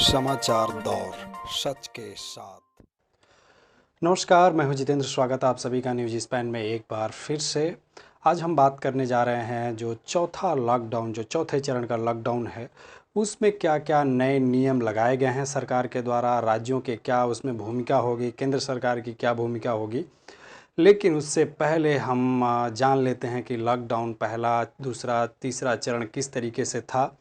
समाचार दौर सच के साथ। नमस्कार, मैं हूं जितेंद्र। स्वागत है आप सभी का न्यूज स्पैन में एक बार फिर से। आज हम बात करने जा रहे हैं जो चौथा लॉकडाउन, जो चौथे चरण का लॉकडाउन है, उसमें क्या क्या नए नियम लगाए गए हैं सरकार के द्वारा, राज्यों के क्या उसमें भूमिका होगी, केंद्र सरकार की क्या भूमिका होगी। लेकिन उससे पहले हम जान लेते हैं कि लॉकडाउन पहला, दूसरा, तीसरा चरण किस तरीके से था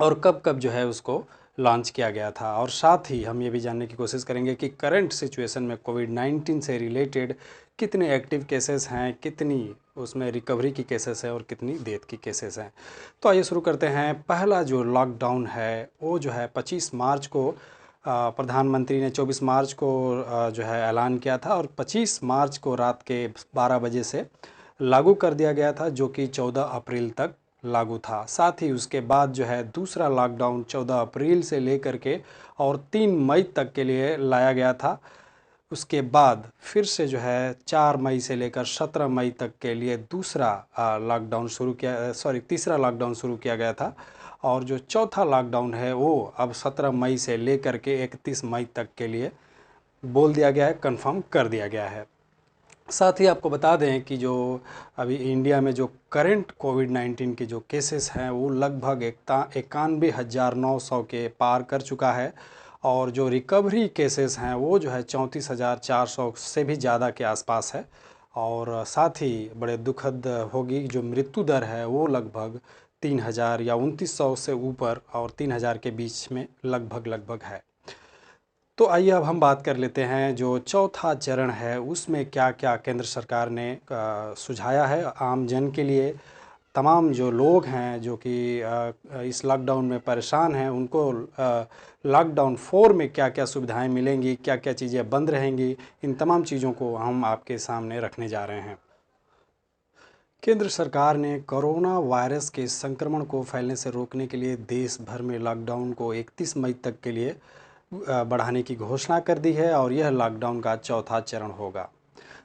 और कब कब जो है उसको लॉन्च किया गया था। और साथ ही हम ये भी जानने की कोशिश करेंगे कि करंट सिचुएशन में कोविड-19 से रिलेटेड कितने एक्टिव केसेस हैं, कितनी उसमें रिकवरी की केसेस है और कितनी डेथ की केसेस हैं। तो आइए शुरू करते हैं। पहला जो लॉकडाउन है वो जो है 25 मार्च को प्रधानमंत्री ने 24 मार्च को जो है ऐलान किया था और 25 मार्च को रात के 12 बजे से लागू कर दिया गया था, जो कि 14 अप्रैल तक लागू था। साथ ही उसके बाद जो है दूसरा लॉकडाउन 14 अप्रैल से लेकर के और 3 मई तक के लिए लाया गया था। उसके बाद फिर से जो है 4 मई से लेकर 17 मई तक के लिए दूसरा लॉकडाउन शुरू किया, तीसरा लॉकडाउन शुरू किया गया था। और जो चौथा लॉकडाउन है वो अब 17 मई से लेकर के 31 मई तक के लिए बोल दिया गया है, कंफर्म कर दिया गया है। साथ ही आपको बता दें कि जो अभी इंडिया में जो करंट कोविड-19 के जो केसेस हैं वो लगभग 91,900 के पार कर चुका है। और जो रिकवरी केसेस हैं वो जो है 34,400 से भी ज़्यादा के आसपास है। और साथ ही बड़े दुखद होगी, जो मृत्यु दर है वो लगभग 3,000 या 2,900 से ऊपर और 3,000 के बीच में लगभग है। तो आइए अब हम बात कर लेते हैं जो चौथा चरण है उसमें क्या क्या केंद्र सरकार ने सुझाया है आम जन के लिए। तमाम जो लोग हैं जो कि इस लॉकडाउन में परेशान हैं, उनको लॉकडाउन 4 में क्या क्या सुविधाएं मिलेंगी, क्या क्या चीज़ें बंद रहेंगी, इन तमाम चीज़ों को हम आपके सामने रखने जा रहे हैं। केंद्र सरकार ने कोरोना वायरस के संक्रमण को फैलने से रोकने के लिए देश भर में लॉकडाउन को 31 मई तक के लिए बढ़ाने की घोषणा कर दी है और यह लॉकडाउन का चौथा चरण होगा।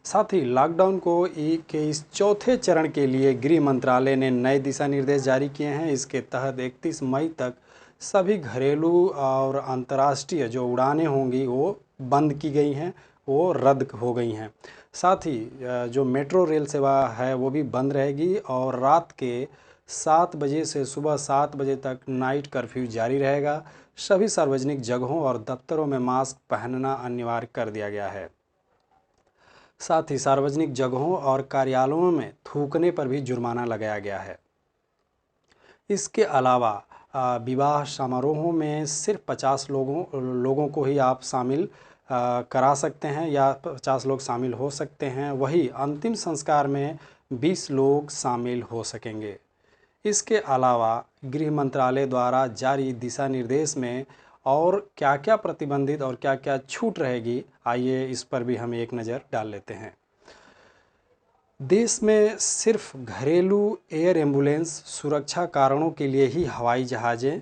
साथ ही लॉकडाउन को के इस चौथे चरण के लिए गृह मंत्रालय ने नए दिशा निर्देश जारी किए हैं। इसके तहत 31 मई तक सभी घरेलू और अंतर्राष्ट्रीय जो उड़ानें होंगी वो बंद की गई हैं, वो रद्द हो गई हैं। साथ ही जो मेट्रो रेल सेवा है वो भी बंद रहेगी और रात के 7 बजे से सुबह 7 बजे तक नाइट कर्फ्यू जारी रहेगा। सभी सार्वजनिक जगहों और दफ्तरों में मास्क पहनना अनिवार्य कर दिया गया है। साथ ही सार्वजनिक जगहों और कार्यालयों में थूकने पर भी जुर्माना लगाया गया है। इसके अलावा विवाह समारोहों में सिर्फ 50 लोगों को ही आप शामिल करा सकते हैं या 50 लोग शामिल हो सकते हैं। वही अंतिम संस्कार में 20 लोग शामिल हो सकेंगे। इसके अलावा गृह मंत्रालय द्वारा जारी दिशा निर्देश में और क्या क्या प्रतिबंधित और क्या क्या छूट रहेगी, आइए इस पर भी हम एक नज़र डाल लेते हैं। देश में सिर्फ घरेलू एयर एम्बुलेंस सुरक्षा कारणों के लिए ही हवाई जहाज़ों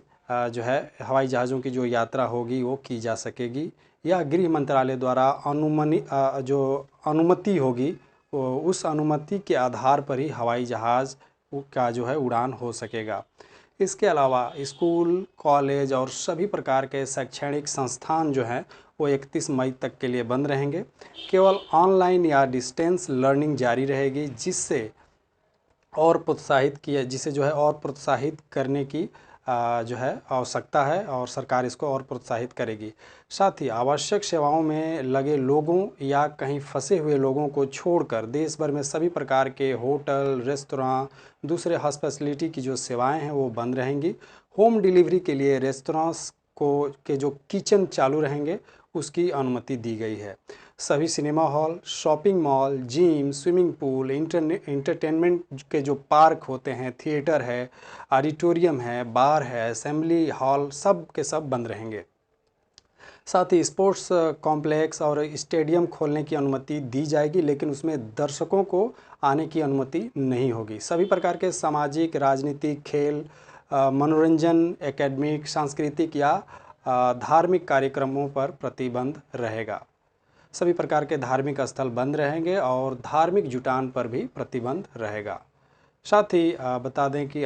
की जो यात्रा होगी वो की जा सकेगी। या गृह मंत्रालय द्वारा जो अनुमति होगी उस अनुमति के आधार पर ही हवाई जहाज़ का जो है उड़ान हो सकेगा। इसके अलावा स्कूल, कॉलेज और सभी प्रकार के शैक्षणिक संस्थान जो हैं वो 31 मई तक के लिए बंद रहेंगे। केवल ऑनलाइन या डिस्टेंस लर्निंग जारी रहेगी, जिसे जो है और प्रोत्साहित करने की जो है आवश्यकता है और सरकार इसको और प्रोत्साहित करेगी। साथ ही आवश्यक सेवाओं में लगे लोगों या कहीं फंसे हुए लोगों को छोड़कर देश भर में सभी प्रकार के होटल, रेस्तरां, दूसरे हॉस्पिटैलिटी की जो सेवाएं हैं वो बंद रहेंगी। होम डिलीवरी के लिए रेस्तरांस के जो किचन चालू रहेंगे उसकी अनुमति दी गई है। सभी cinema hall, shopping mall, gym, swimming pool, entertainment के जो पार्क होते हैं, थिएटर है, ऑडिटोरियम है, बार है, असेंबली हॉल, सब के सब बंद रहेंगे। साथ ही स्पोर्ट्स कॉम्प्लेक्स और स्टेडियम खोलने की अनुमति दी जाएगी, लेकिन उसमें दर्शकों को आने की अनुमति नहीं होगी। सभी प्रकार के सामाजिक, राजनीतिक, खेल, मनोरंजन, एकेडमिक, सांस्कृतिक या धार्मिक कार्यक्रमों पर प्रतिबंध रहेगा। सभी प्रकार के धार्मिक स्थल बंद रहेंगे और धार्मिक जुटान पर भी प्रतिबंध रहेगा। साथ ही बता दें कि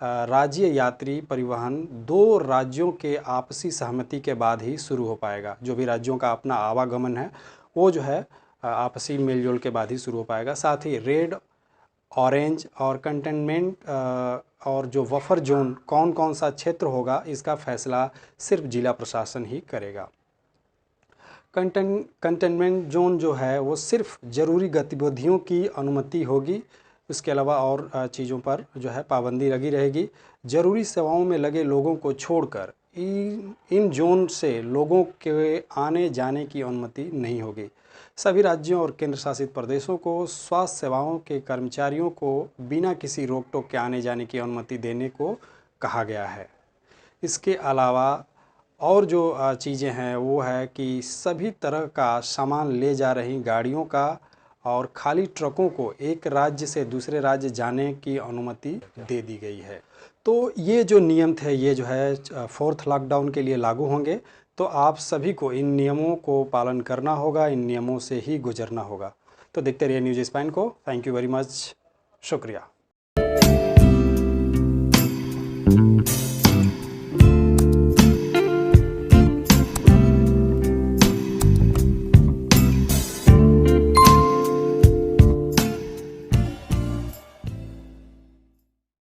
राज्य यात्री परिवहन 2 राज्यों के आपसी सहमति के बाद ही शुरू हो पाएगा। जो भी राज्यों का अपना आवागमन है वो जो है आपसी मेलजोल के बाद ही शुरू हो पाएगा। साथ ही रेड, ऑरेंज और कंटेनमेंट और जो बफर जोन कौन कौन सा क्षेत्र होगा, इसका फैसला सिर्फ जिला प्रशासन ही करेगा। कंटेनमेंट जोन जो है वो सिर्फ ज़रूरी गतिविधियों की अनुमति होगी, उसके अलावा और चीज़ों पर जो है पाबंदी लगी रहेगी। ज़रूरी सेवाओं में लगे लोगों को छोड़कर इन जोन से लोगों के आने जाने की अनुमति नहीं होगी। सभी राज्यों और केंद्र शासित प्रदेशों को स्वास्थ्य सेवाओं के कर्मचारियों को बिना किसी रोक टोक के आने जाने की अनुमति देने को कहा गया है। इसके अलावा और जो चीज़ें हैं वो है कि सभी तरह का सामान ले जा रही गाड़ियों का और खाली ट्रकों को एक राज्य से दूसरे राज्य जाने की अनुमति दे दी गई है। तो ये जो नियम थे ये जो है 4th लॉकडाउन के लिए लागू होंगे। तो आप सभी को इन नियमों को पालन करना होगा, इन नियमों से ही गुजरना होगा। तो देखते रहिए न्यूज़ स्पाइन को। थैंक यू वेरी मच, शुक्रिया।